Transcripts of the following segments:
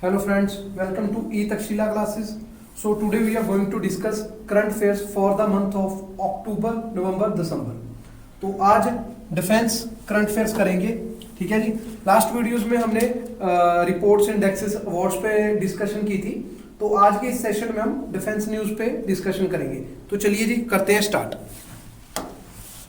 Hello friends, welcome to E Takshila classes. So today we are going to discuss current affairs for the month of October, November, December. तो आज defence current affairs करेंगे, ठीक है जी। Last videos में हमने reports indexes awards पे discussion की थी, तो आज के इस सेशन में हम डिफेंस न्यूज पे डिस्कशन करेंगे। तो चलिए जी करते हैं स्टार्ट।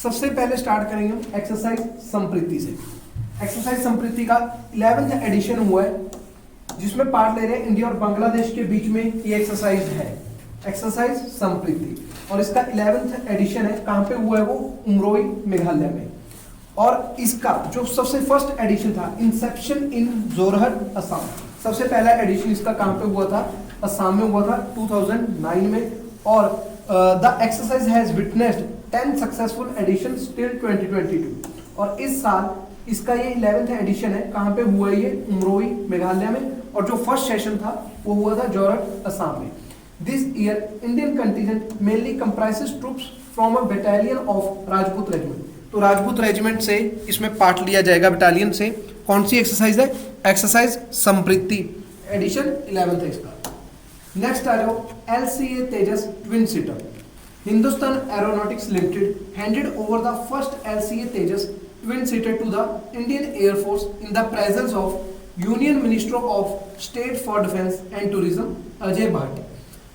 सबसे पहले स्टार्ट करेंगे हम एक्सरसाइज संप्रीति से। एक्सरसाइज संप्रीति का 11th एडिशन हुआ है, जिसमें पार्ट ले रहे हैं इंडिया और बांग्लादेश के बीच में ये एक्सरसाइज है, एक्सरसाइज संप्रीति। और इसका 11th एडिशन है, कहाँ पे हुआ है वो? उमरोई मेघालय में। और इसका जो सबसे फर्स्ट एडिशन था, इंसेप्शन इन जोरहट असम, सबसे पहला एडिशन इसका कहाँ पे हुआ था? असम में हुआ था 2009 में। और the exercise has witnessed 10 successful additions till 2022। और इस साल इसका ये 11th एडिशन है, कहाँ पे हुआ है ये? उमरोई मेघालय में। और जो फर्स्ट सेशन था वो हुआ था जोरहट असम में। This year Indian contingent mainly comprises troops from a battalion of Rajput regiment. तो राजपूत रेजिमेंट से इसमें पार्ट लिया जाएगा, बटालियन से। कौन सी एक्सरसाइज है? एक्सरसाइज संप्रीति, एडिशन 11th है इसका। नेक्स्ट आ जाओ, LCA Tejas twin seater. Hindustan aeronautics limited handed over the first LCA Tejas twin seater to the Indian Air Force in the presence of Union Minister of State for Defence and Tourism Ajay Bhatt.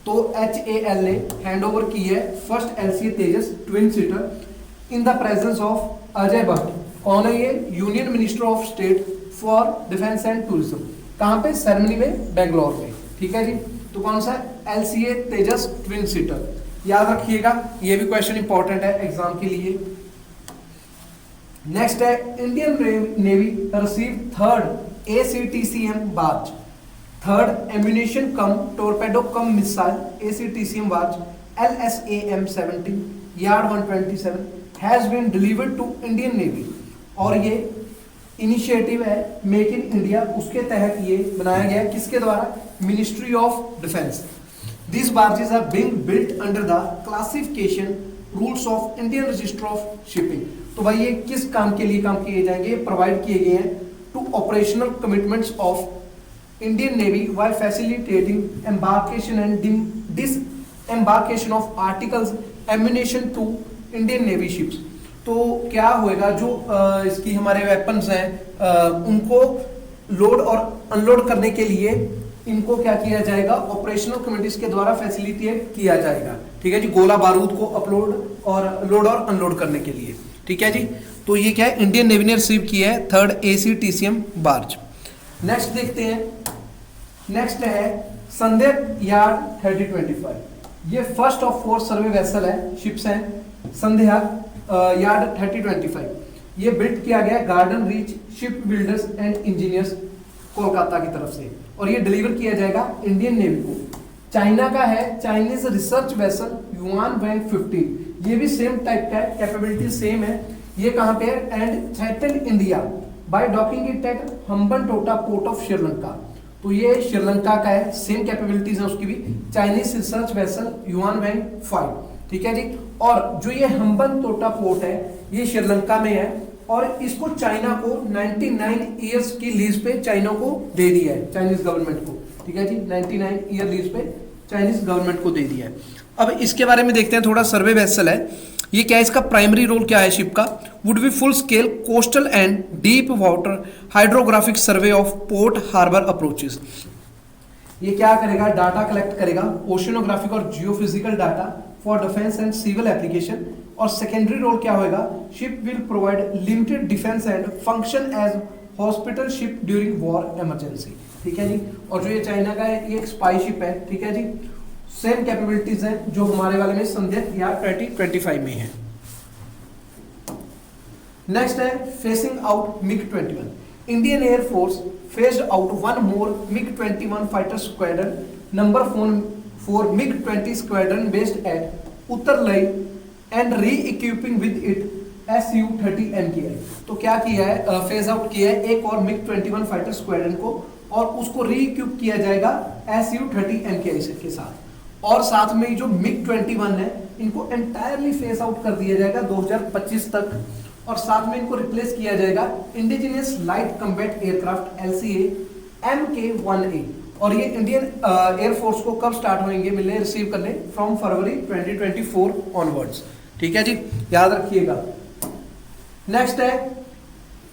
तो HAL ने hand over की है first LCA Tejas twin seater in the presence of Ajay Bhatt. कौन है ये? Union minister of state for defence and tourism. कहाँ पे? Ceremony में, बेंगलोर में, ठीक है जी। तो कौन सा? LCA तेजस ट्विन सीटर, याद रखिएगा, ये भी क्वेश्चन इंपॉर्टेंट है एग्जाम के लिए। नेक्स्ट है, Indian Navy receive third ACTCM barge, third ammunition cum torpedo cum missile ACTCM barge LSAM 17 yard 127 has been delivered to Indian Navy. और ये इनिशिएटिव है मेक इन इंडिया, उसके तहत ये बनाया गया। किसके द्वारा? Ministry of Defence. This barges are being built under the classification rules of Indian Register of Shipping. तो भाई ये किस काम के लिए काम किए जाएंगे? प्रोवाइड किए गए हैं to operational commitments of Indian Navy while facilitating embarkation and disembarkation of articles ammunition to Indian Navy ships. तो क्या होएगा, जो इसकी हमारे वेपन्स हैं उनको लोड और अनलोड करने के लिए इनको क्या किया जाएगा? ऑपरेशनल कमिटीज के द्वारा फैसिलिटेट किया जाएगा, ठीक है जी। गोला बारूद को अपलोड और लोड और अनलोड करने के लिए, ठीक है जी। तो ये क्या है? इंडियन नेवी ने रिसीव किया है थर्ड ACTCM बार्ज। नेक्स्ट देखते हैं, नेक्स्ट है संध्या यार्ड 3025। ये फर्स्ट ऑफ 4 सर्वे वेसल है, शिप्स हैं संध्या यार्ड 3025। ये बिल्ड किया गया garden reach ship builders and engineers Kolkata की तरफ से। और ये डिलीवर किया जाएगा इंडियन नेवी को। चाइना का है, चाइनीज रिसर्च वेसल युआन वैंग 15। ये भी सेम टाइप का है, कैपेबिलिटी सेम है। ये कहाँ पे है? And threaten India by docking it at Hambantota port of Sri Lanka. तो ये श्रीलंका का है, सेम कैपेबिलिटीज है उसकी भी। चाइनीज रिसर्च वेसल युआन वैंग 5, ठीक है जी। और जो ये हम्बनटोटा पोर्ट है ये श्रीलंका में है, और इसको चाइना को 99 ईयर्स की लीज पे चाइना को दे दिया है, चाइनीज गवर्नमेंट को, ठीक है जी। 99 ईयर लीज पे चाइनीज गवर्नमेंट को दे दिया है। अब इसके बारे में देखते हैं थोड़ा। सर्वे वेसल है ये, क्या इसका प्राइमरी रोल क्या है शिप का? Would be full scale coastal and deep water hydrographic survey of port harbour approaches. ये क्या करेगा? डाटा कलेक्ट करेगा, ओशिनोग्राफिक और geophysical data for defence and civil application. और सेकेंडरी रोल क्या होगा? Ship will provide limited defence and function as hospital ship during war emergency, ठीक है जी। और जो ये चाइना का है ये एक स्पाई शिप है, ठीक है जी। सेम कैपेबिलिटीज हैं जो हमारे वाले में संध्या यार्ड 3025 में है। नेक्स्ट है phasing out MiG-21। Indian Air Force phased out one more MiG-21 fighter squadron number 4 MiG-20 squadron based at Uttarlai and re equipping with it Su-30 MKI। तो क्या किया है? फेज आउट किया है एक और MiG-21 फाइटर स्क्वाड्रन को, और उसको री इक्विप किया जाएगा Su-30 MKI के साथ। और साथ में जो MiG-21 है इनको एंटायरली फेस आउट कर दिया जाएगा 2025 तक। और साथ में इनको रिप्लेस किया जाएगा indigenous light combat aircraft LCA MK-1A। और ये इंडियन एयरफोर्स को कब स्टार्ट होंगे मिलने, रिसीव करने, फ्रॉम फरवरी 2024 ऑनवर्ड्स। ठीक है जी, याद रखिएगा। नेक्स्ट है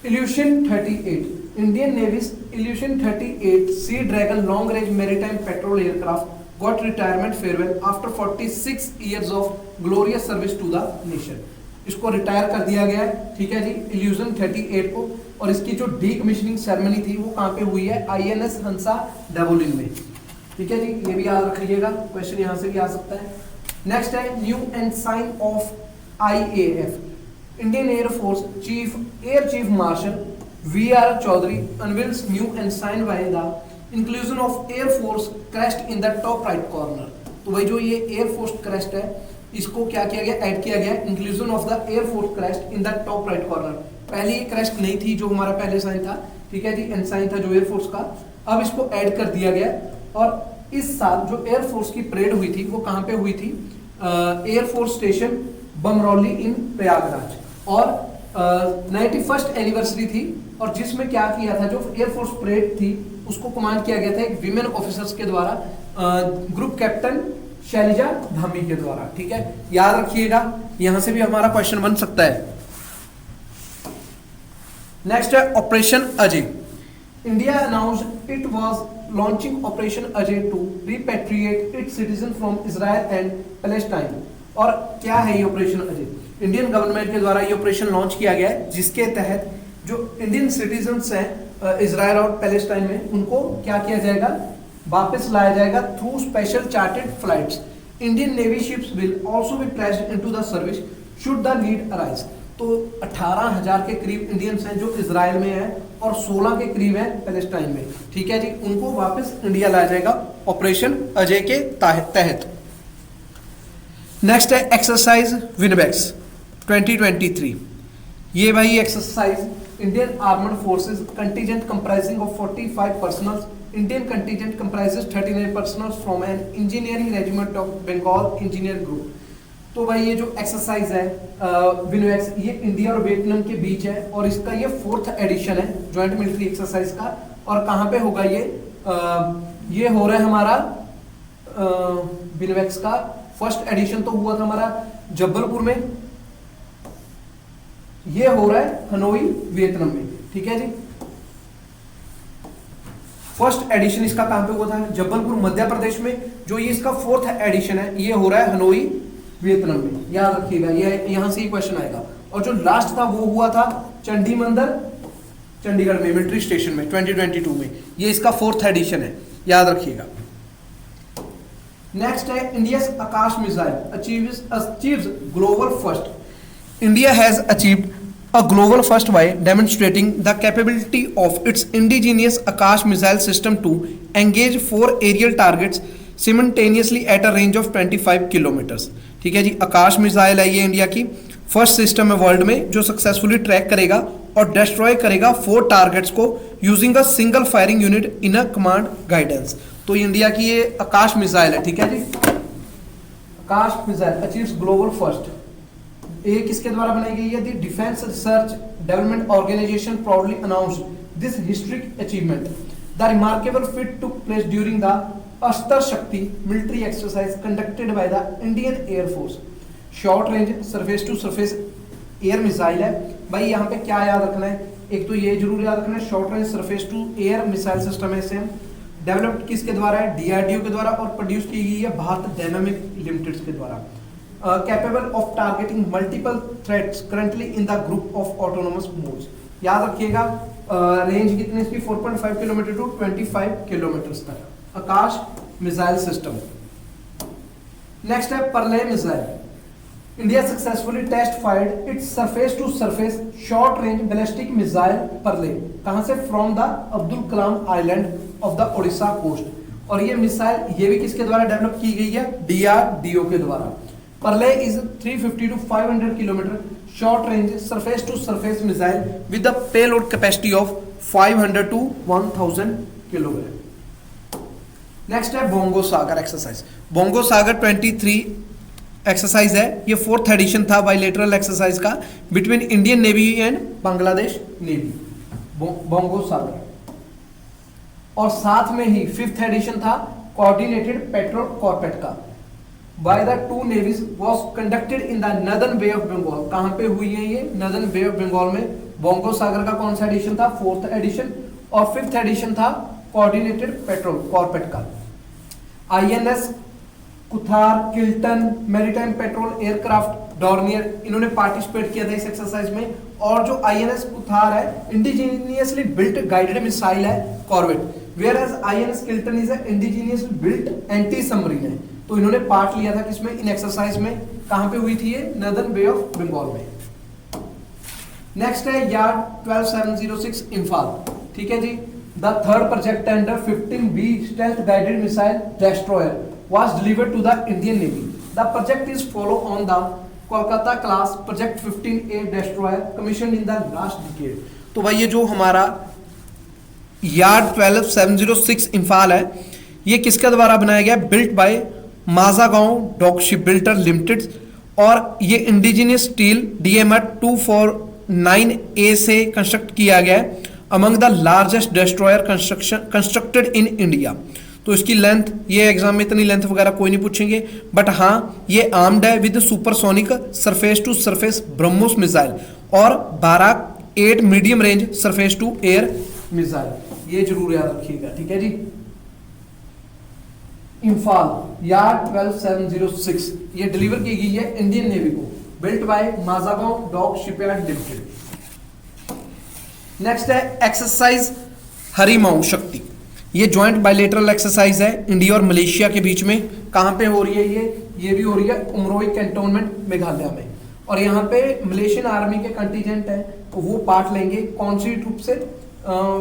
Ilyushin 38, Indian Navy's Ilyushin 38 Sea Dragon long range maritime patrol aircraft got retirement farewell after 46 years of glorious service to the nation. इसको रिटायर कर दिया गया है, ठीक है जी, इल्यूशन 38 को। और इसकी जो डीकमिशनिंग सेरेमनी थी वो कहाँ पे हुई है, INS हंसा डेवोलिन में। ठीक है जी, ये भी याद रखिएगा, क्वेश्चन यहाँ से भी आ सकता है। नेक्स्ट है new ensign of IAF, Indian Air Force air chief marshal VR Chaudhari unveils new ensign by the inclusion of Air Force crest in the top right corner. तो वही जो ये एयरफोर्स क्रेस्ट है, इसको क्या किया गया, ऐड किया गया, inclusion of the air force crest in the top right corner. पहले ये क्रेस्ट नहीं थी जो हमारा पहले साइन था, ठीक है जी, एनसाइन था जो एयरफोर्स का, अब इसको ऐड कर दिया गया। और इस साल जो एयरफोर्स की परेड हुई थी वो कहाँ पे हुई थी, एयरफोर्स स्टेशन बमरौली इन प्रयागराज। और 91st एनिवर्सरी थी, और जिसमें क्या किया था, जो एयरफोर्स परेड थी उसको कमांड किया गया था एक विमेन ऑफिसर्स के द्वारा, ग्रुप कैप्टन शैलजा धामी के द्वारा। ठीक है, याद रखिएगा, यहां से भी हमारा क्वेश्चन बन सकता है। नेक्स्ट है operation Ajay, India announced it was launching operation Ajay to repatriate its citizen from Israel and Palestine. और क्या है ये ऑपरेशन अजय, इंडियन गवर्नमेंट के द्वारा ये ऑपरेशन लॉन्च किया गया है, जिसके तहत जो इंडियन सिटीजन्स हैं इजराइल और पैलेस्टाइन में, उनको क्या किया जाएगा, वापस लाया जाएगा through special chartered flights. Indian Navy ships will also be placed into the service should the need arise. तो 18,000 के करीब इंडियंस हैं जो इजराइल में हैं और 16 के करीब हैं पैलेस्टाइन में। ठीक है जी, उनको वापस इंडिया लाया जाएगा ऑपरेशन अजय के तहत। नेक्स्ट है एक्सरसाइज विनबैक्स 2023। ये भाई exercise Indian armed forces contingent comprising of 45 personnel, Indian contingent comprises 39 personnel from an engineering regiment of Bengal engineer group. तो भाई ये जो एक्सरसाइज है विनबैक्स, ये इंडिया और वियतनाम के बीच है, और इसका ये 4th एडिशन है ज्वाइंट मिलिट्री एक्सरसाइज का। और कहाँ पे होगा ये हो रहा है हमारा विनबैक्स का 1st एडिशन तो हुआ था हमारा जबलपुर में, ये हो रहा है हनोई वियतनाम में। ठीक है जी, 1st एडिशन इसका कहां पे हुआ था, जबलपुर मध्य प्रदेश में। जो ये इसका 4th एडिशन है, ये हो रहा है हनोई वियतनाम में, याद रखिएगा, ये यहां से ही क्वेश्चन आएगा। और जो लास्ट था वो हुआ था चंडी मंदिर चंडीगढ़ में मिलिट्री स्टेशन में 2022 में, ये इसका 4th एडिशन है, याद रखिएगा। नेक्स्ट है India Akash missile achieves global first. India has achieved a global first by demonstrating the capability of its indigenous Akash missile system to engage 4 aerial targets simultaneously at a range of 25 kilometers। ठीक है जी, Akash missile है ये India की first system है world में जो successfully track करेगा और डिस्ट्रॉय करेगा 4 टारगेट्स को using a single firing unit in a command guidance. तो इंडिया की ये आकाश मिसाइल है। ठीक है जी, Akash missile achieves global first. ये किसके द्वारा बनाई गई है, the Defence Research Development Organisation proudly announced this historic achievement. The remarkable feat took place during the Astra Shakti military exercise conducted by the Indian Air Force. Short range surface to surface air missile है। भाई यहाँ पे क्या याद रखना है, एक तो ये जरूर याद रखना है, short range surface to air missile system है सेम, डेवलप्ड किसके द्वारा है, DRDO के द्वारा, और प्रोड्यूस की गई है भारत डायनामिक लिमिटेड के द्वारा। Capable of targeting multiple threats currently in the group of autonomous modes. याद रखिएगा, रेंज कितने इसकी 4.5 किलोमीटर टू 25 किलोमीटर तक आकाश मिसाइल सिस्टम। नेक्स्ट है Pralay missile. India successfully test fired its surface to surface short range ballistic missile Pralay. कहां से, from the Abdul Kalam Island off the Odisha coast. और ये मिसाइल ये भी किसके द्वारा डेवलप की गई है, DRDO के द्वारा। Pralay is 350 to 500 kilometre short range surface to surface missile with the payload capacity of 500 to 1000 kilogram. Next है बोंगो सागर एक्सरसाइज। बोंगो सागर 23 एक्सरसाइज है, ये 4th एडिशन था बाइलेटरल एक्सरसाइज का between Indian Navy and Bangladesh Navy. Bongo Sagar और साथ में ही 5th एडिशन था कोऑर्डिनेटेड पेट्रोल कॉर्पेट का by the two navies was conducted in the northern bay of Bengal. कहां पे हुई है ये? नदर्न बे ऑफ बंगाल में। बोंगो सागर का कौन सा एडिशन था? 4th addition. और 5th एडिशन था कोऑर्डिनेटेड पेट्रोल कॉर्पेट का। INS Kuthar, Kiltan, maritime patrol aircraft, Dornier, इन्होंने पार्टिसिपेट किया था इस एक्सरसाइज में। और जो आईएनएस कुथार है इंडिजीनियसली बिल्ट गाइडेड मिसाइल है corvette, whereas INS Kiltan is indigenously built anti submarine है। तो इन्होंने पार्ट लिया था किसमें? इन एक्सरसाइज में। कहां पे हुई थी ये? नदर्न बे ऑफ बंगाल में। नेक्स्ट है यार्ड 12706 इम्फाल। ठीक है जी। The third project under 15B stealth guided missile destroyer was delivered to the Indian Navy. The project is follow on the Kolkata class project 15A destroyer commissioned in the last decade. तो भाई ये जो हमारा yard 12706 Imphal है ये किसके द्वारा बनाया गया? Built by Mazagon dock ship builder limited, और ये इंडिजिनियस स्टील DMR 249A से कंस्ट्रक्ट किया गया है। Among the largest destroyer constructed in India. तो इसकी लेंथ, ये एग्जाम में इतनी लेंथ वगैरह कोई नहीं पूछेंगे, बट हाँ ये आर्म्ड है with supersonic surface to surface BrahMos missile और 8 medium range surface to air missile, ये जरूर याद रखिएगा। ठीक है जी। इम्फाल यार्ड 12706 ये डिलीवर की गई है इंडियन नेवी को, built by Mazagon dock shipyard limited. Next है एक्सरसाइज हरिमाऊ शक्ति। ये ज्वाइंट बायलेटरल एक्सरसाइज है इंडिया और मलेशिया के बीच में। कहां पे हो रही है ये भी हो रही है उमरोई कैंटोनमेंट मेघालय में। और यहाँ पे मलेशियन आर्मी के कंटीजेंट है तो वो पार्ट लेंगे। कौन सी ट्रूप से?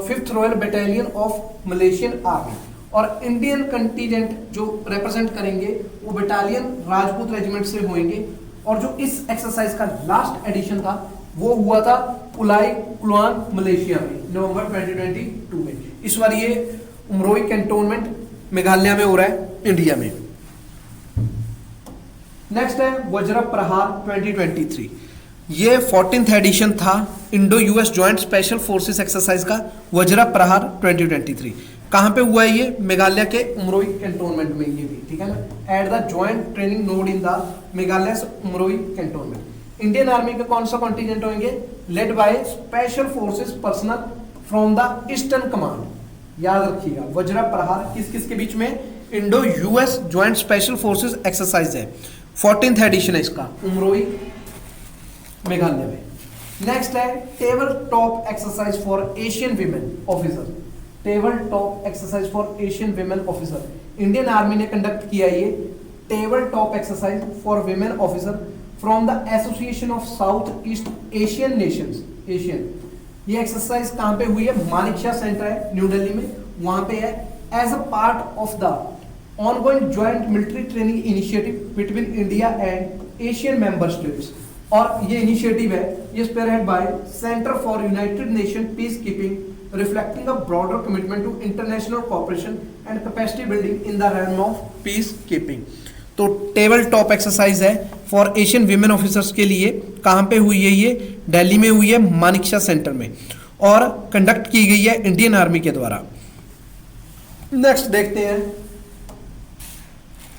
5th royal battalion of Malaysian army. और इंडियन कंटीजेंट जो रिप्रेजेंट करेंगे वो बटालियन राजपूत रेजिमेंट से होंगे। और जो इस एक्सरसाइज का लास्ट एडिशन था वो हुआ था उलाई कुलान मलेशिया में नवंबर 2022 में। इस बार ये उमरोई कैंटोनमेंट मेघालय में हो रहा है इंडिया में। नेक्स्ट है वज्र प्रहार 2023। ये 14th एडिशन था Indo US joint special forces exercise का वज्र प्रहार 2023। कहां पे हुआ है ये? मेघालय के उमरोई कैंटोनमेंट में ये भी। ठीक है ना। At the joint training node in the Meghalaya Umroi cantonment. Indian army के कौन सा कॉन्टिजेंट होंगे? Led by special forces personal from the eastern command. याद रखिएगा वज्र प्रहार किस किस के बीच में? Indo US joint special forces exercise है, 14th एडिशन है इसका, उमरोई मेघालय में। नेक्स्ट है table top exercise for ASEAN women officer. Table top exercise for ASEAN women officer Indian Army ने कंडक्ट किया ये table top exercise for women officer from the Association of South East Asian Nations ASEAN. ये एक्सरसाइज कहां पे हुई है? Manekshaw centre है न्यू दिल्ली में, वहां पे है। As a part of the ongoing joint military training initiative between India and ASEAN member states. और ये इनिशिएटिव है ये spearhead by centre for United Nation peace keeping reflecting a broader commitment to international cooperation and capacity building in the realm of peace keeping. तो table top exercise है for ASEAN women officers के लिए। कहां पे हुई है ये? दिल्ली में हुई है मानिकशा सेंटर में, और कंडक्ट की गई है इंडियन आर्मी के द्वारा। नेक्स्ट देखते हैं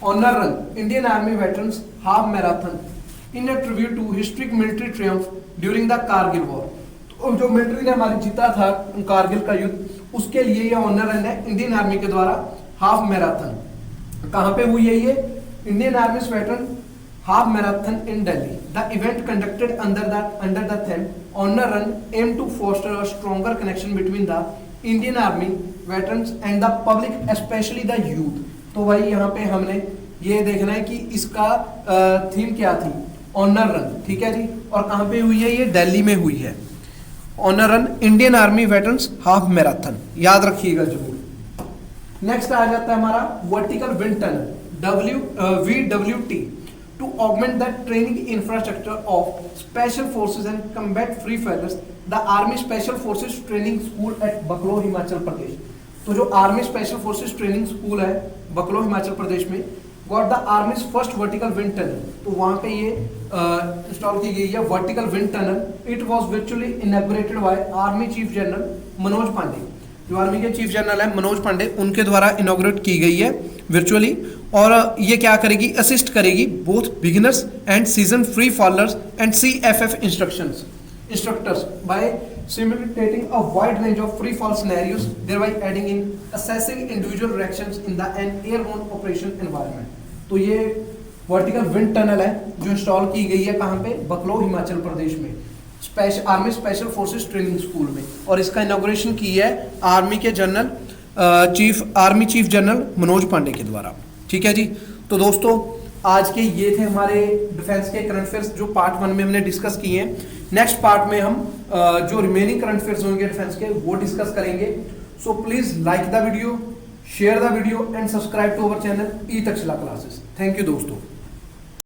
honour run Indian Army veterans half marathon in a tribute to historic military triumph during the Kargil war. तो जो मिलिट्री ने हमारी जीता था कारगिल का युद्ध, उसके लिए ये ऑनर रन है इंडियन आर्मी के द्वारा हाफ मैराथन। कहां पे हुई है ये? Indian Army's veteran half marathon in Delhi. The event conducted under the theme Honor Run aimed to foster a stronger connection between the Indian Army veterans and the public, especially the youth. तो भाई यहाँ पे हमने ये देखना है कि इसका थीम क्या थी? Honour run. ठीक है जी। और कहाँ पे हुई है ये? दिल्ली में हुई है। Honour run Indian Army veterans half marathon, याद रखिएगा जरूर। नेक्स्ट आ जाता है हमारा vertical wind tunnel VWT to augment the training infrastructure of special forces and combat free fighters, the Army Special Forces Training School at Baklo, Himachal Pradesh. तो जो army special forces training school है बकलो हिमाचल प्रदेश में, got the army's first vertical wind tunnel. तो वहां पे ये install की गई है vertical wind tunnel. It was virtually inaugurated by army chief general Manoj Pande. जो आर्मी के चीफ जनरल हैं मनोज पांडे, उनके द्वारा इनॉग्रेट की गई है वर्चुअली। और ये क्या करेगी, असिस्ट करेगी both beginners and season free followers and CFF instructors by simulating a wide range of free fall scenarios, thereby aiding in assessing individual reactions in an airborne operation environment। तो ये vertical wind tunnel है जो install की गई है कहाँ पे, बकलो हिमाचल प्रदेश में, army special forces training school में। और इसका इनॉग्रेशन की है आर्मी के army chief general Manoj Pande के द्वारा। ठीक है जी। तो दोस्तों आज के ये थे हमारे डिफेंस के करंट अफेयर्स जो पार्ट 1 में हमने डिस्कस किए हैं। नेक्स्ट पार्ट में हम जो रिमेनिंग करंट अफेयर्स होंगे डिफेंस के वो डिस्कस करेंगे। So please like the video, share the video and subscribe to our channel E Takshashila classes. Thank you दोस्तों।